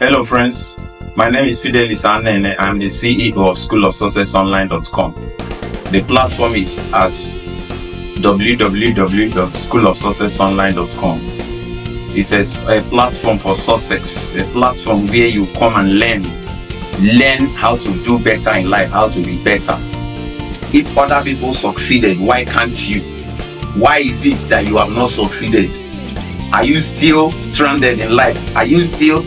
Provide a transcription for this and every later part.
Hello friends, my name is Fidelis Anene. I'm the CEO of schoolofsuccessonline.com. The platform is at www.schoolofsuccessonline.com. It's a platform for success, a platform where you come and learn how to do better in life, how to be better. If other people succeeded, why can't you? Why is it that you have not succeeded? Are you still stranded in life? Are you still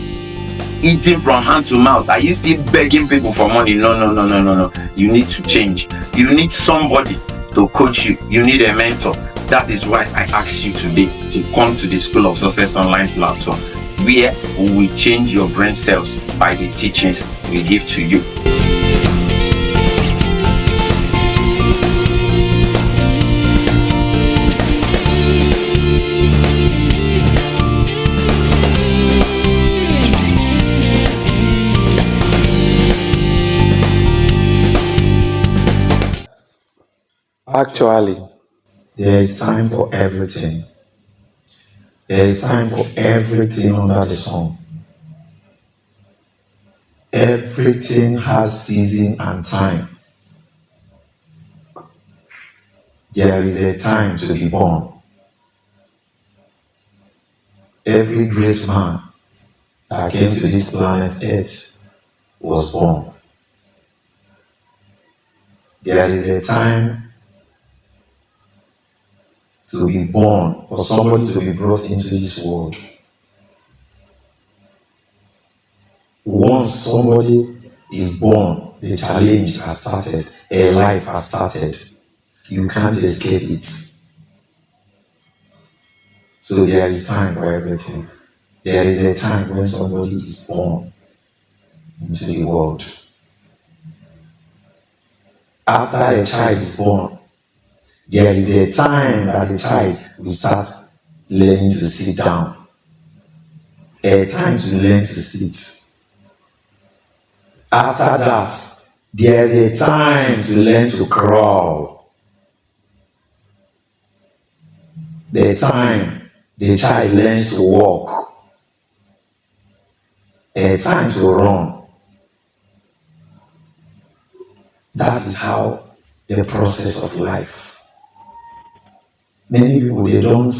eating from hand to mouth? Are you still begging people for money? No. You need to change. You need somebody to coach you. You need a mentor. That is why I asked you today to come to the School of Success Online platform, where we will change your brain cells by the teachings we give to you. Actually, there is time for everything. There is time for everything under the sun. Everything has season and time. There is a time to be born. Every great man that came to this planet Earth was born. There is a time to be born, for somebody to be brought into this world. Once somebody is born, the challenge has started, a life has started. You can't escape it. So there is time for everything. There is a time when somebody is born into the world. After a child is born, there is a time that the child will start learning to sit down. A time to learn to sit. After that, there is a time to learn to crawl. The time the child learns to walk. A time to run. That is how the process of life. Many people, they don't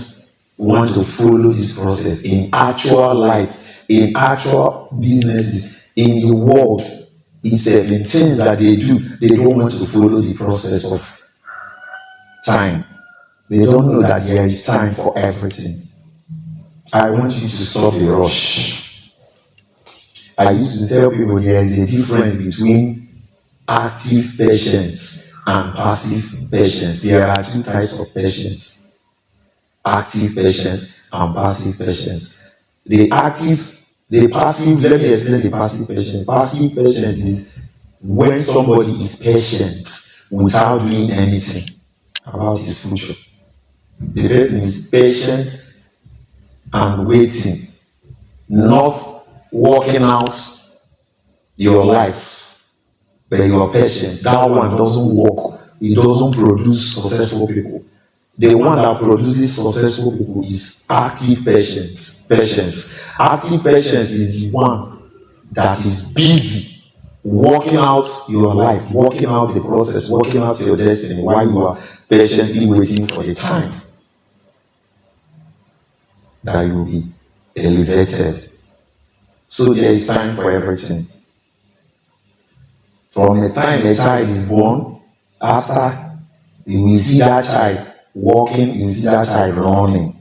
want to follow this process in actual life, in actual businesses, in the world itself, in things that they do. They don't want to follow the process of time. They don't know that there is time for everything. I want you to stop the rush. I used to tell people there is a difference between active patience and passive patience. There are two types of patience: active patience and passive patience. The passive, let me explain the passive patience. Passive patience is when somebody is patient without doing anything about his future. The person is patient and waiting, not working out your life, but your patience. That one doesn't work. It doesn't produce successful people. The one that produces successful people is active patience. Active patience is the one that is busy working out your life, working out the process, working out your destiny while you are patiently waiting for the time that you will be elevated. So there is time for everything. From the time a child is born, after you will see that child walking, you will see that child running.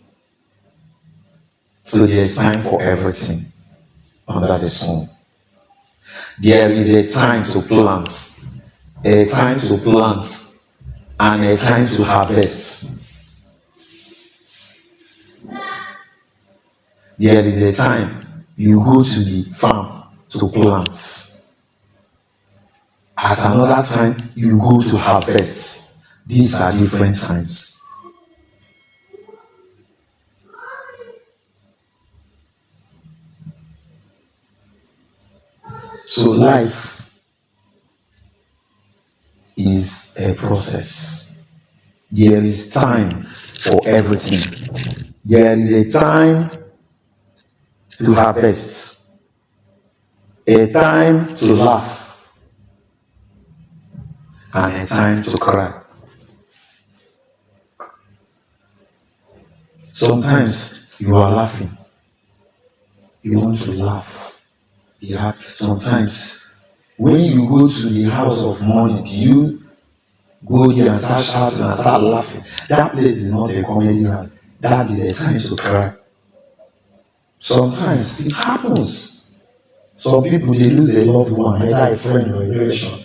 So there is time for everything under the sun. There is a time to plant, and a time to harvest. There is a time you go to the farm to plant. At another time, you go to harvest. These are different times. So life is a process. There is time for everything. There is a time to harvest. A time to laugh and a time to cry. Sometimes you are laughing. You want to laugh. Yeah. Sometimes when you go to the house of mourning, do you go there and start shouting and start laughing? That place is not a comedy house. That is a time to cry. Sometimes it happens. Some people, they lose a loved one, either a friend or a relation.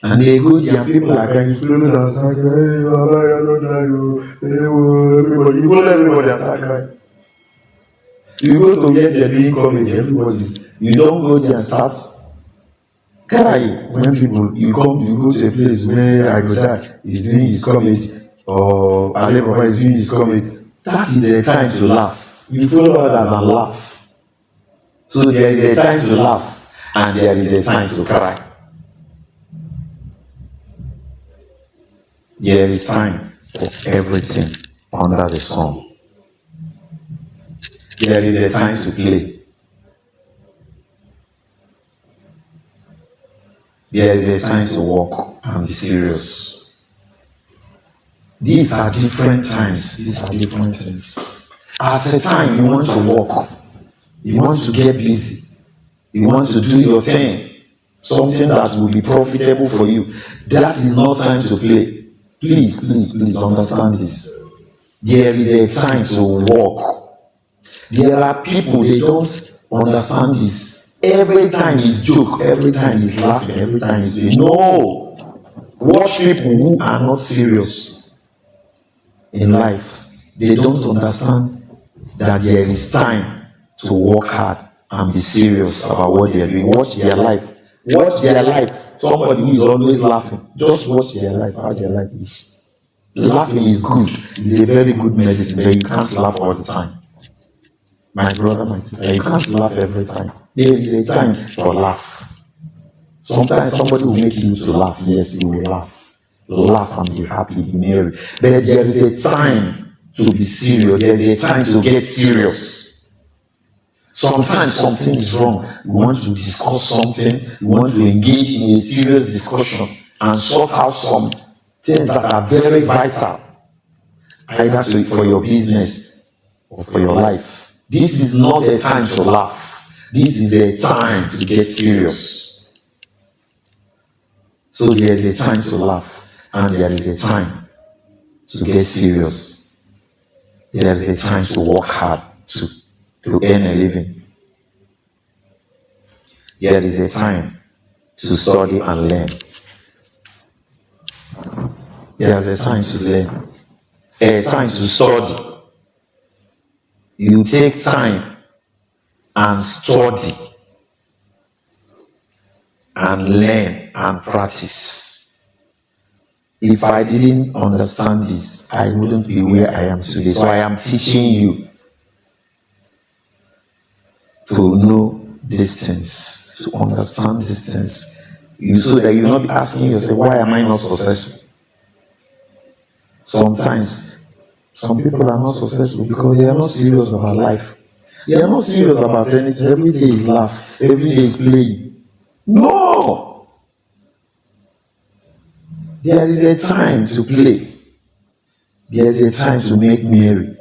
And they go there and people are crying. People are start crying. Hey, Baba, I don't know. Hey, everybody, you follow everybody and start crying. You go to where they're doing comedy, everybody's. You don't go there and start crying. When people, you go to a place where I go die, he's doing his comedy, or Ale Baba is doing his comedy. That is a time to laugh. You follow others and laugh. So there is a time to laugh and there is a time to cry. There is time for everything under the sun. There is a time to play. There is a time to walk and be serious. These are different times. These are different things. At a time, you want to walk. You want to get busy. You want to do your thing. Something that will be profitable for you. That is not time to play. Please understand this. There is a time to walk. There are people, they don't understand this. Every time is joke, every time is laughing, every time is doing. No! Watch people who are not serious in life. They don't understand that there is time to work hard and be serious about what they are doing. Watch their life. Watch their life. Somebody who is always laughing. Just watch their life, how their life is. Laughing is good. It's a very good medicine, but you can't laugh all the time. My brother, my sister, you can't laugh every time. There is a time for laugh. Sometimes somebody will make you to laugh. Yes, you will laugh. Laugh and be happy, be merry. But there is a time to be serious. There is a time to get serious. Sometimes something is wrong. You want to discuss something. You want to engage in a serious discussion and sort out some things that are very vital, either for your business or for your life. This is not a time to laugh. This is a time to get serious. So there is a time to laugh and there is a time to get serious. There is a time to work hard to earn a living. There is a time to study and learn. There is a time to learn. A time to study. You take time and study and learn and practice. If I didn't understand this, I wouldn't be where I am today. So I am teaching you to know these things, to understand these things, so that you'll not be asking yourself, why am I not successful? Sometimes some people are not successful because they are not serious about life. They are not serious about anything. Every day is laugh. Every day is playing. No! There is a time to play. There is a time to make merry.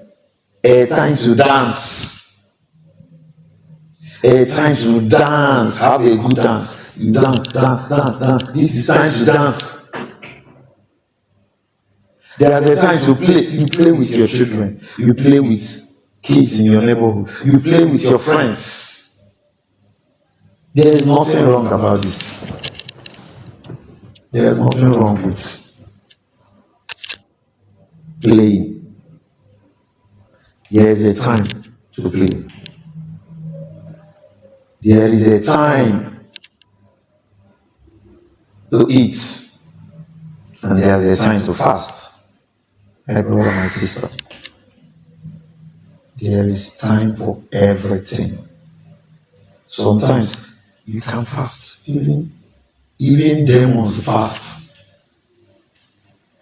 A time to dance. A time to dance. Have a good dance. You dance. This is time to dance. There is a time to play. You play with your children. You play with kids in your neighborhood. You play with your friends. There is nothing wrong about this. There is nothing wrong with playing. There is a time to play. There is a time to eat. And there is a time to fast. My brother, my sister. There is time for everything. Sometimes you can fast. Even demons fast.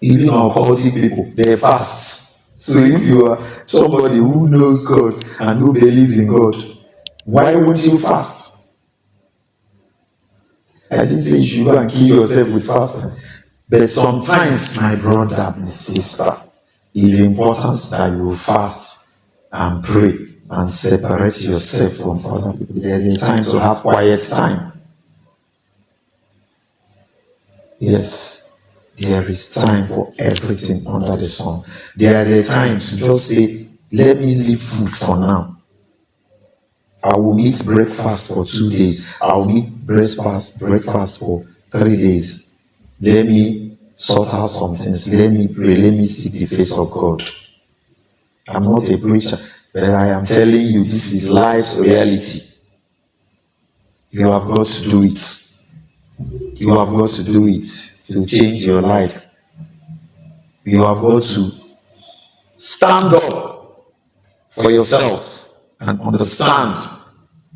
Even occultic people, they fast. So if you are somebody who knows God and who believes in God, why won't you fast? I didn't say you should go and kill yourself with fasting. But sometimes, my brother and sister, it's important that you fast and pray and separate yourself from other people. There's a time to have quiet time. Yes, there is time for everything under the sun. There is a time to just say, let me leave food for now. I will miss breakfast for 2 days. I will miss breakfast for 3 days. Let me sort out some things. Let me pray. Let me seek the face of God. I'm not a preacher, but I am telling you, this is life's reality. You have got to do it. You have got to do it to change your life. You have got to stand up for yourself and understand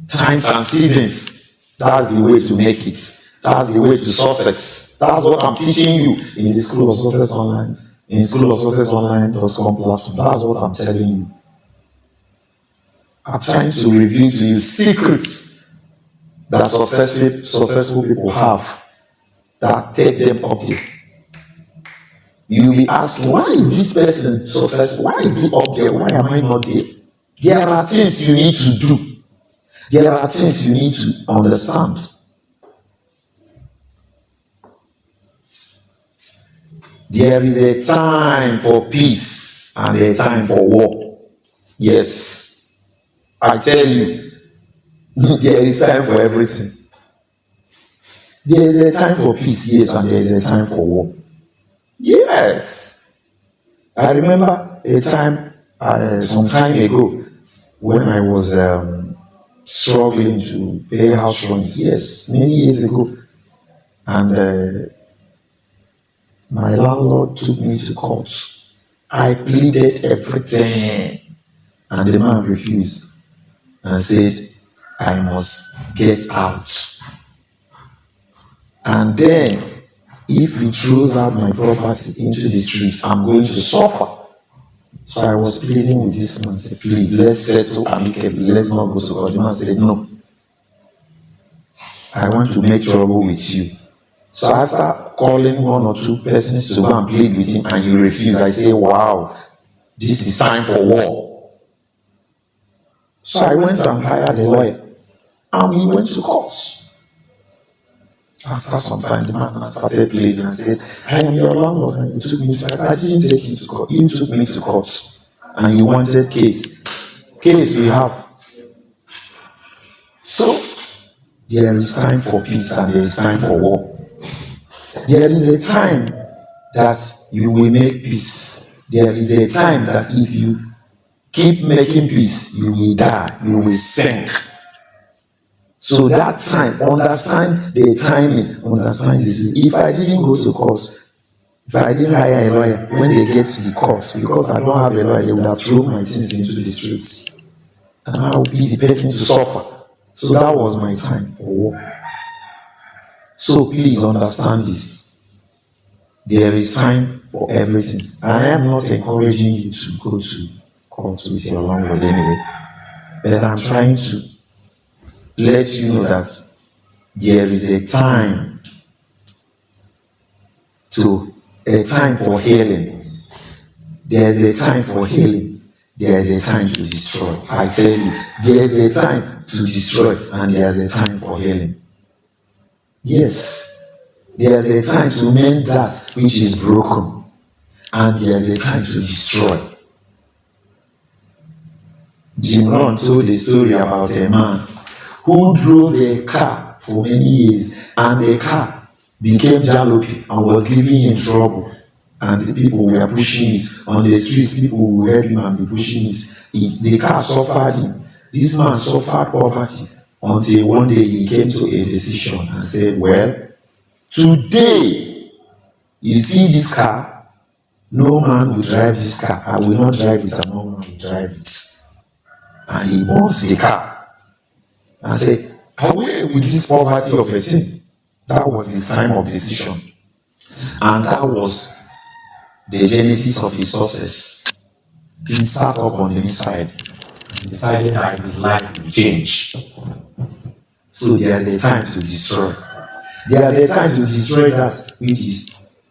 times and seasons. That's the way to make it. That's the way to success. That's what I'm teaching you in the School of Success Online, in schoolofsuccessonline.com platform. That's what I'm telling you. I'm trying to reveal to you secrets that successful people have that take them up there. You'll be asking, why is this person successful? Why is he up there? Why am I not there? There are things you need to do. There are things you need to understand. There is a time for peace and a time for war. Yes, I tell you, there is time for everything. There is a time for peace, yes, and there is a time for war. Yes. I remember a time, some time ago, when I was struggling to pay house rent. Yes, many years ago. And my landlord took me to court. I pleaded everything, and the man refused and said, I must get out. And then, if he throws out my property into the streets, I'm going to suffer. So I was pleading with this man, said, please, let's settle amicably, let's not go to court. The man said, no, I want to make trouble with you. So after calling 1 or 2 persons to go and plead with him, and he refused, I say, wow, this is time for war. So I went and hired a lawyer, and we went to court. After some time, the man started pleading and said, I am your landlord, and you took me to court. I didn't take you to court. You took me to court, and you wanted case. Case we have. So, there is time for peace and there is time for war. There is a time that you will make peace. There is a time that if you keep making peace, you will die, you will sink. So that time, understand the timing, understand this. If I didn't go to court, if I didn't hire a lawyer, when they get to the court, because I don't have a lawyer, they would have thrown my things into the streets. And I will be the person to suffer. So that was my time for war. So please understand this. There is time for everything. And I am not encouraging you to go to court with your landlord anyway. But I'm trying to let you know that there is a time for healing. There is a time for healing. There is a time to destroy. I tell you, there is a time to destroy and there is a time for healing. Yes, there is a time to mend that which is broken, and there is a time to destroy. Jim Rohn told a story about a man who drove a car for many years, and the car became jalopy and was giving him trouble. And the people were pushing it on the streets. People would help him and be pushing it. The car suffered him. This man suffered poverty until one day he came to a decision and said, well, today, you see this car, no man will drive this car. I will not drive it, and no man will drive it. And he bought the car and said, away with this poverty of a thing. That was his time of decision. And that was the genesis of his success. He sat up on the inside and decided that his life would change. So there's a time to destroy. There is a time to destroy that which is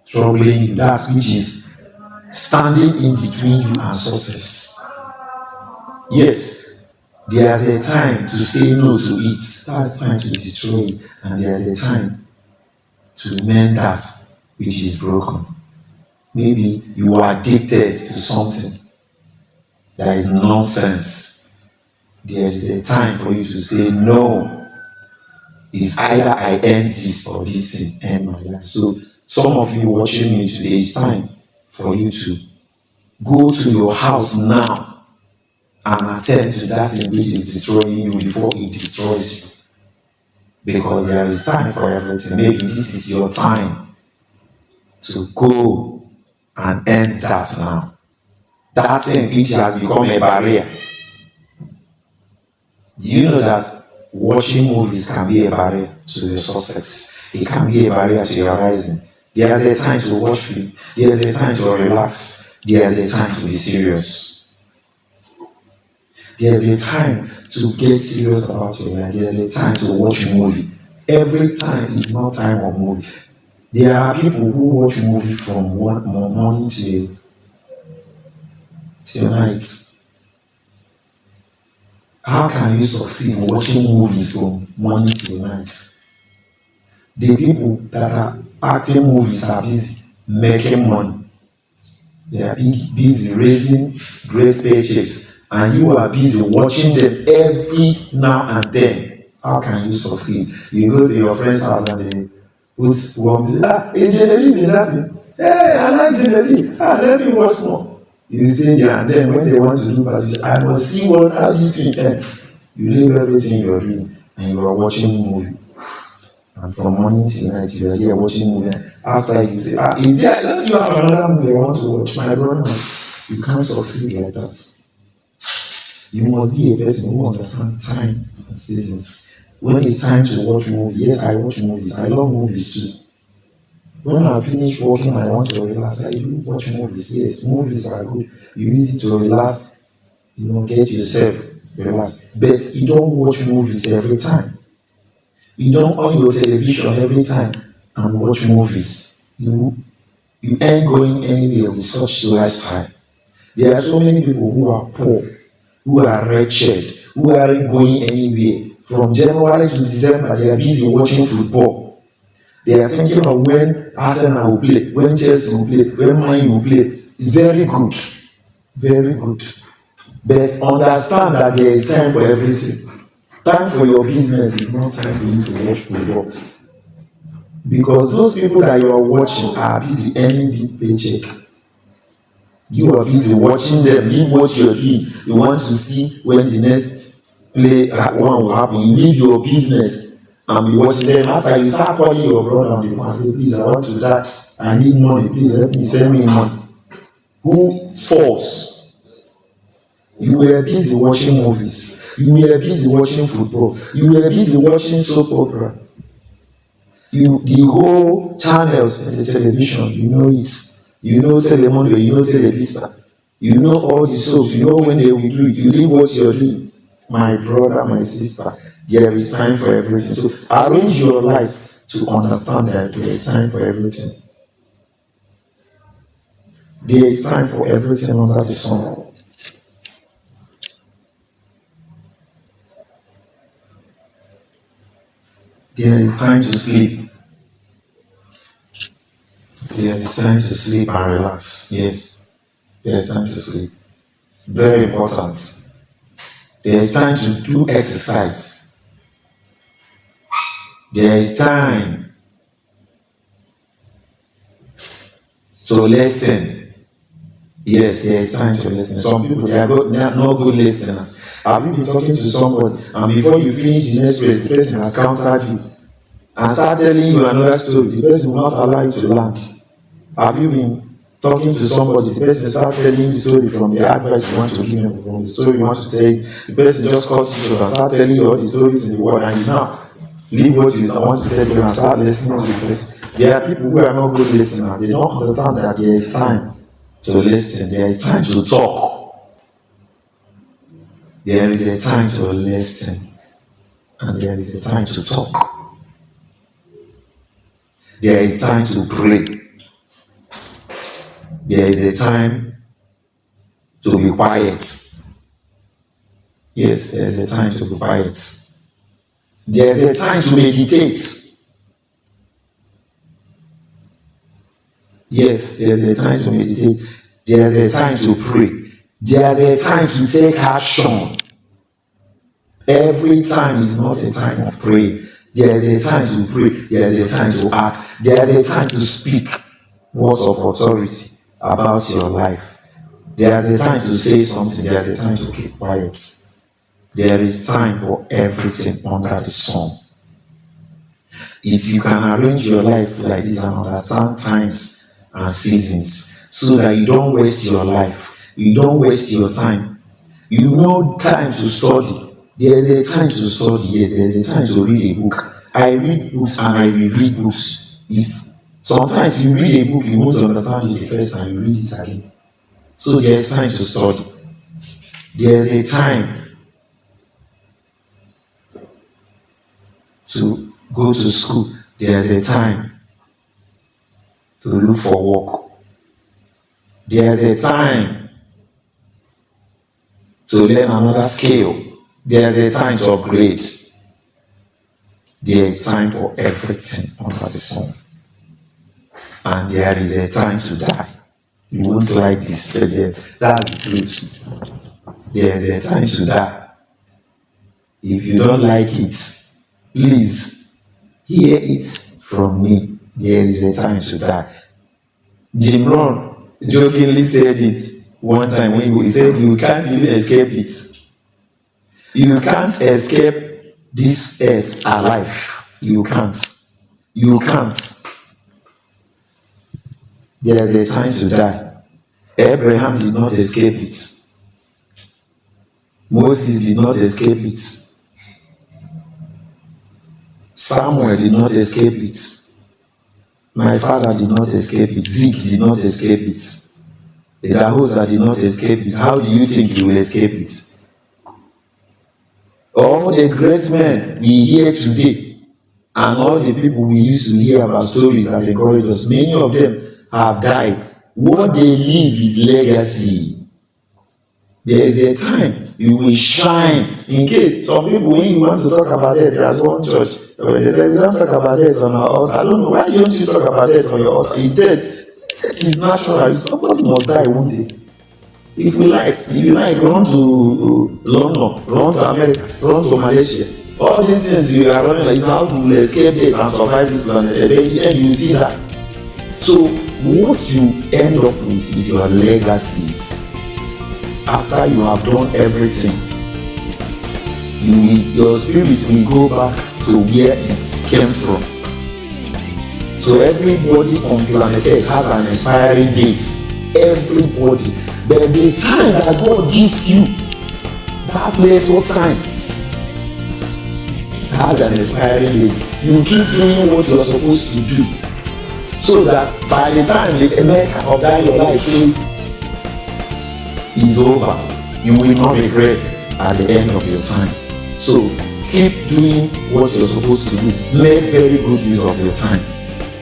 troubling you, that which is standing in between you and success. Yes, there's a time to say no to it. That's time to destroy it. And there's a time to mend that which is broken. Maybe you are addicted to something that is nonsense. There is a time for you to say no. It's either I end this or this thing end my life. So some of you watching me today, it's time for you to go to your house now and attend to that thing which is destroying you before it destroys you. Because there is time for everything. Maybe this is your time to go and end that now. That thing which has become a barrier. Do you know that watching movies can be a barrier to your success? It can be a barrier to your rising. There's a time to watch film. There's a time to relax. There's a time to be serious. There's a time to get serious about your life. There's a time to watch a movie. Every time is not time of movie. There are people who watch movie from morning till night. How can you succeed watching movies from morning till night? The people that are acting movies are busy making money. They are busy raising great paychecks, and you are busy watching them every now and then. How can you succeed? You go to your friend's house and they put one music. It's Genevieve laughing. Hey, I like Genevieve. Let me watch more. You stay there, and then when they want to do that, you say, I must see how this film ends. You leave everything you're doing and you are watching a movie. And from morning till night, you are here watching movie. After you say, is there, don't you have another movie I want to watch? My brother, you can't succeed like that. You must be a person who understands time and seasons. When it's time to watch movies, yes, I watch movies. I love movies too. When I finish working, I want to relax. I do watch movies. Yes, movies are good. You use it to relax, get yourself relaxed. But you don't watch movies every time. You don't on your television every time and watch movies. You ain't going anywhere with such lifestyle. There are so many people who are poor, who are wretched, who aren't going anywhere. From January to December, they are busy watching football. They are thinking of when Arsenal will play, when Chelsea will play, when Man U will play. It's very good. Very good. But understand that there is time for everything. Time for your business is not time for you to watch football. Because those people that you are watching are busy earning big paycheck. You are busy watching them. Leave what you're doing. You want to see when the next play one will happen. You leave your business and be watching them. After you start calling your brother on the phone and say, please, I want to die. I need money. Please help me, send me money. Who's false? You were busy watching movies. You were busy watching football. You were busy watching soap opera. The whole channels in the television, you know it. You know Telemundo, you know Televisa. You know all the soaps. You know when they will do it. You leave what you're doing. My brother, my sister, there is time for everything. So arrange your life to understand that there is time for everything. There is time for everything under the sun. There is time to sleep. There is time to sleep and relax. Yes, there is time to sleep. Very important. There is time to do exercise. There is time to listen. Yes, there is time to listen. Some people, they are not good listeners. Have you been talking to somebody and before you finish the next phrase, the person has countered you and start telling you another story? The person will not allow you to land. Have you been talking to somebody, the person start telling you the story from the advice you want to give him, from the story you want to tell you, the person just cut you short and start telling you all the stories in the world, and you now leave what you want to tell you and start listening to the person. There are people who are not good listeners. They don't understand that there is time to listen. There is time to talk. There is a time to listen. And there is a time to talk. There is time to pray. There is a time to be quiet. Yes, there's a time to be quiet. There's a time to meditate. Yes, there's a time to meditate. There's a time to pray. There's a time to take action. Every time is not a time of prayer. There's a time to pray. There's a time to act. There's a time to speak words of authority about your life. There's a time to say something. There's a time to keep quiet. There is time for everything under the sun. If you can arrange your life like this and understand times and seasons so that you don't waste your life, you don't waste your time, you know time to study. There's a time to study. Yes, there's a time to read a book. I read books and I reread books. If sometimes you read a book, you won't understand it the first time, you read it again. So there's time to study. There's a time to go to school. There's a time to look for work. There's a time to learn another skill. There's a time to upgrade. There is time for everything under the sun. And there is a time to die. You won't like this, but that's the truth. There is a time to die. If you don't like it, please hear it from me. There is a time to die. Jim Rohn jokingly said it one time when he said, "You can't even escape it. You can't escape this earth alive. You can't. You can't." There's a time to die. Abraham did not escape it. Moses did not escape it. Samuel did not escape it. My father did not escape it. Zeke did not escape it. The Dahosa did not escape it. How do you think you will escape it? All the great men we hear today and all the people we used to hear about stories that encourage us, many of them have died. What they leave is legacy. There is a time you will shine. In case some people, when you want to talk about it, there's one church, they say, "We don't talk about it on our altar." I don't know, why don't you talk about it on your altar? It's dead. It is natural. Somebody must die one day. If you like, run to London, run to America, run to Malaysia. All these things you are running, is how to escape it and survive this planet. And then you see that. So what you end up with is your legacy. After you have done everything, your spirit will go back to where it came from. So everybody on planet Earth has an expiring date. Everybody. But the time that God gives you, that lesser time, has an expiring date. You keep doing what you're supposed to do, so that by the time the America of that your life is over, you will not regret at the end of your time. So keep doing what you're supposed to do. Make very good use of your time,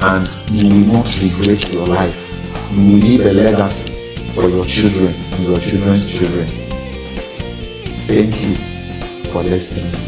and you will not regret your life. You will leave a legacy for your children and your children's children. Thank you for listening.